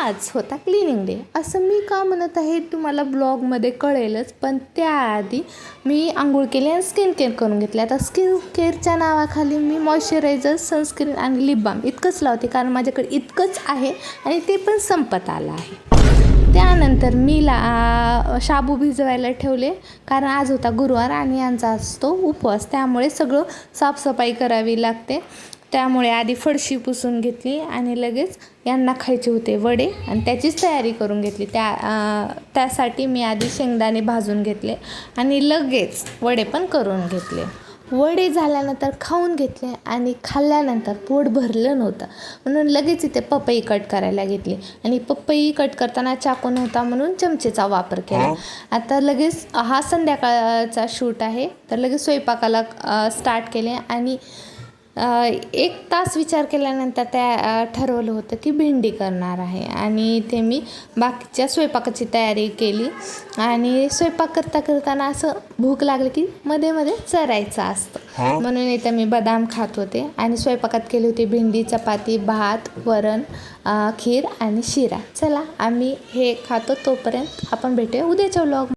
आज होता cleaning day. असं मी का म्हणत आहे तुम्हाला ब्लॉगमध्ये कळेलच, पण त्याआधी मी आंघोळ केली आणि स्किन केअर करून घेतली. आता स्किन केअरच्या नावाखाली मी मॉइश्चरायझर, सनस्क्रीन आणि लिप बाम इतकंच लावते, कारण माझ्याकडे इतकंच आहे आणि ते पण संपत आलं आहे. त्यानंतर मी शाबू भिजवायला ठेवले, कारण आज होता गुरुवार आणि यांचा असतो उपवास, त्यामुळे सगळं साफसफाई करावी लागते. त्यामुळे आधी फरशी पुसून घेतली आणि लगेच यांना खायचे होते वडे आणि त्याचीच तयारी करून घेतली. त्यासाठी मी आधी शेंगदाणे भाजून घेतले आणि लगेच वडे पण करून घेतले. वडे झाल्यानंतर खाऊन घेतले आणि खाल्ल्यानंतर पोट भरलं नव्हतं, म्हणून लगेच इथे पपई कट करायला घेतली आणि पपई कट करताना चाकू नव्हता म्हणून चमचेचा वापर केला. आता लगेच हा संध्याकाळचा शूट आहे, तर लगेच स्वयंपाकाला स्टार्ट केले आणि 1 तास विचार केल्यानंतर ठरवलं होतं की भेंडी करणार आहे आणि ते मी बाकीच्या स्वयंपाकाची तयारी केली. आणि स्वयंपाक करताना असं भूक लागली की मध्ये मध्ये चरायचं असतं, म्हणून इथं मी बदाम खात होते आणि स्वयंपाकात केली होती भेंडी, चपाती, भात, वरण, खीर आणि शिरा. चला आम्ही हे खातो, तोपर्यंत आपण भेटूया उद्याच्या व्लॉग.